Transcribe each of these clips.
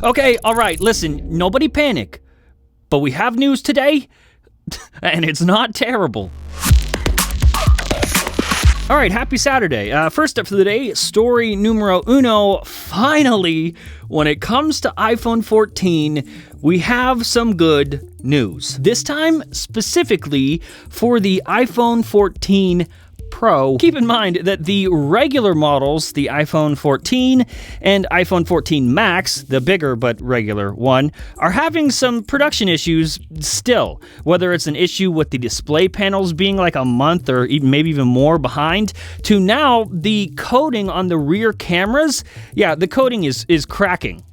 Okay, alright, listen, nobody panic. But we have news today, and it's not terrible. Alright, happy Saturday. First up for the day, story numero uno. Finally, when it comes to iPhone 14, we have some good news. This time, specifically for the iPhone 14 Pro. Keep in mind that the regular models, the iPhone 14 and iPhone 14 Max, the bigger but regular one, are having some production issues still. Whether it's an issue with the display panels being like a month or maybe even more behind, to now the coating on the rear cameras, the coating is cracking.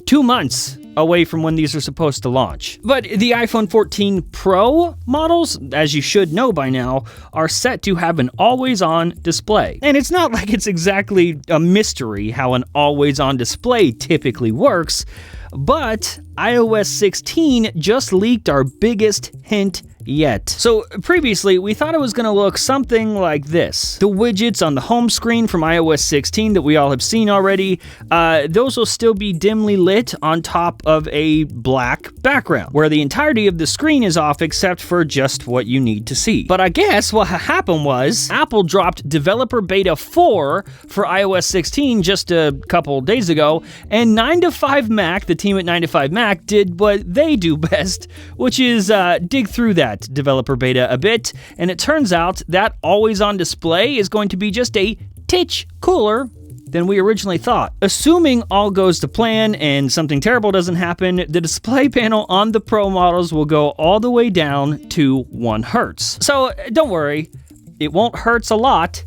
2 months away from when these are supposed to launch. But the iPhone 14 Pro models, as you should know by now, are set to have an always-on display. And it's not like it's exactly a mystery how an always-on display typically works, but iOS 16 just leaked our biggest hint yet. So previously, we thought it was going to look something like this. The widgets on the home screen from iOS 16 that we all have seen already, those will still be dimly lit on top of a black background, where the entirety of the screen is off except for just what you need to see. But I guess what happened was Apple dropped Developer Beta 4 for iOS 16 just a couple days ago, and 9to5Mac, the team at 9to5Mac, did what they do best, which is dig through that developer beta a bit, and it turns out that always-on display is going to be just a titch cooler than we originally thought. Assuming all goes to plan and something terrible doesn't happen, the display panel on the Pro models will go all the way down to 1 Hertz. So don't worry, it won't hurt a lot.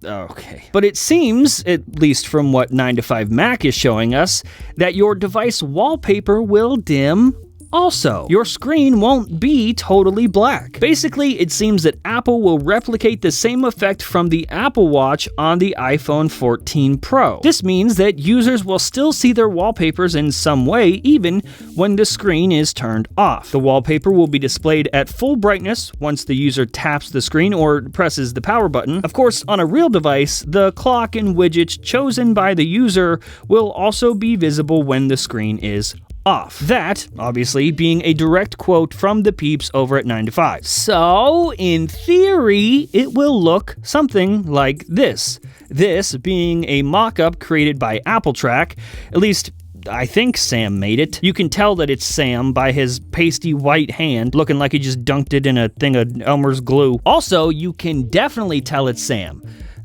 Okay. But it seems, at least from what 9to5Mac is showing us, that your device wallpaper will dim also. Your screen won't be totally black. Basically, it seems that Apple will replicate the same effect from the Apple Watch on the iPhone 14 Pro. This means that users will still see their wallpapers in some way, even when the screen is turned off. The wallpaper will be displayed at full brightness once the user taps the screen or presses the power button. Of course, on a real device, the clock and widgets chosen by the user will also be visible when the screen is off. That, obviously, being a direct quote from the peeps over at 9to5. So, in theory, it will look something like this. This being a mock-up created by AppleTrack, at least I think Sam made it. You can tell that it's Sam by his pasty white hand, looking like he just dunked it in a thing of Elmer's glue. Also, you can definitely tell it's Sam.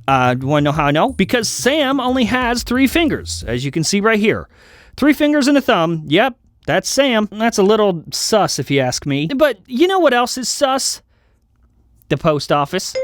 Want to know how I know? Because Sam only has 3 fingers, as you can see right here. 3 fingers and a thumb. Yep, that's Sam. That's a little sus if you ask me. But you know what else is sus? The post office.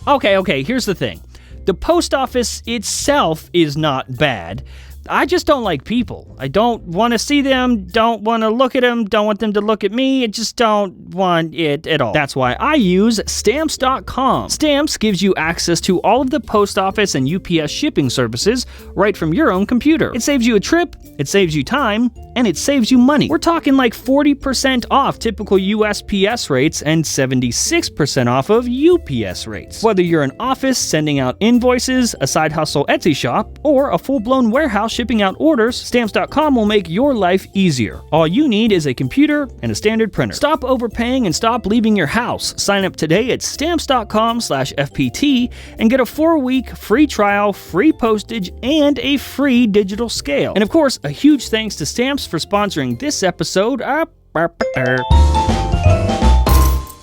Okay, here's the thing. The post office itself is not bad. I just don't like people. I don't want to see them, don't want to look at them, don't want them to look at me. I just don't want it at all. That's why I use Stamps.com. Stamps gives you access to all of the post office and UPS shipping services right from your own computer. It saves you a trip, it saves you time, and it saves you money. We're talking like 40% off typical USPS rates and 76% off of UPS rates. Whether you're an office sending out invoices, a side hustle Etsy shop, or a full-blown warehouse shipping out orders, Stamps.com will make your life easier. All you need is a computer and a standard printer. Stop overpaying and stop leaving your house. Sign up today at Stamps.com/FPT and get a 4-week free trial, free postage, and a free digital scale. And of course, a huge thanks to Stamps for sponsoring this episode.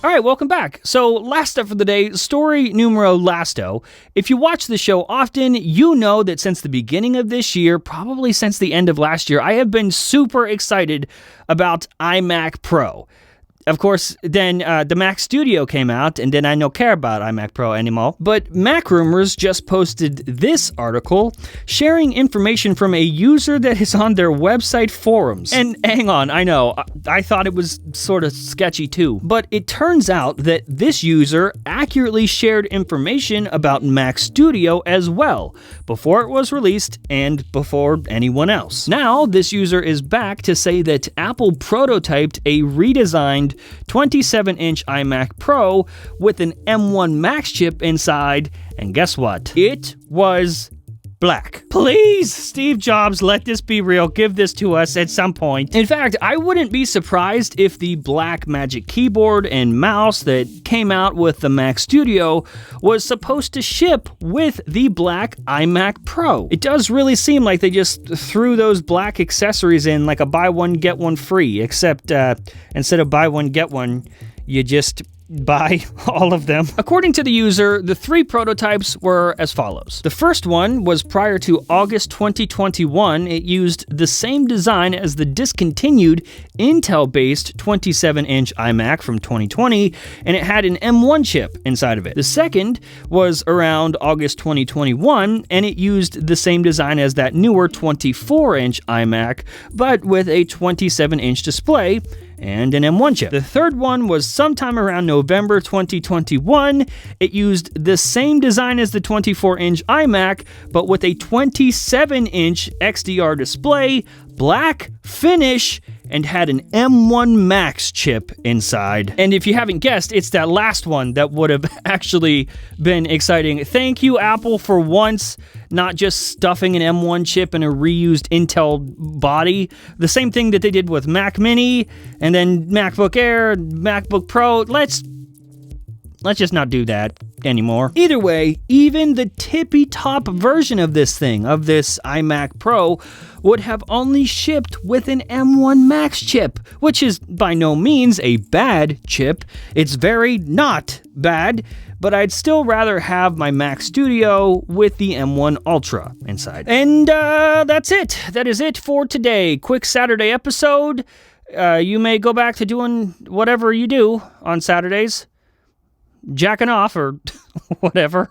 All right, welcome back. So last up for the day, story numero lasto. If you watch the show often, you know that since the beginning of this year, probably since the end of last year, I have been super excited about iMac Pro. Of course, then the Mac Studio came out, and then I don't care about iMac Pro anymore. But Mac Rumors just posted this article sharing information from a user that is on their website forums. And hang on, I know, I thought it was sort of sketchy too. But it turns out that this user accurately shared information about Mac Studio as well, before it was released and before anyone else. Now, this user is back to say that Apple prototyped a redesigned 27-inch iMac Pro with an M1 Max chip inside, and guess what? It was black. Please, Steve Jobs, let this be real. Give this to us at some point. In fact, I wouldn't be surprised if the black Magic Keyboard and mouse that came out with the Mac Studio was supposed to ship with the black iMac Pro. It does really seem like they just threw those black accessories in like a buy one, get one free, except instead of buy one, get one, you just buy all of them. According to the user, the 3 prototypes were as follows. The first one was prior to August 2021. It used the same design as the discontinued Intel-based 27-inch iMac from 2020, and it had an M1 chip inside of it. The second was around August 2021, and it used the same design as that newer 24-inch iMac, but with a 27-inch display and an M1 chip. The third one was sometime around November 2021. It used the same design as the 24-inch iMac, but with a 27-inch XDR display, black finish, and had an M1 Max chip inside. And if you haven't guessed, it's that last one that would have actually been exciting. Thank you, Apple, for once not just stuffing an M1 chip in a reused Intel body. The same thing that they did with Mac Mini, and then MacBook Air, MacBook Pro. Let's just not do that anymore. Either way, even the tippy top version of this thing, of this iMac Pro, would have only shipped with an M1 Max chip, which is by no means a bad chip. It's very not bad, but I'd still rather have my Mac Studio with the M1 Ultra inside. And that's it. That is it for today. Quick Saturday episode. You may go back to doing whatever you do on Saturdays. Jacking off or whatever.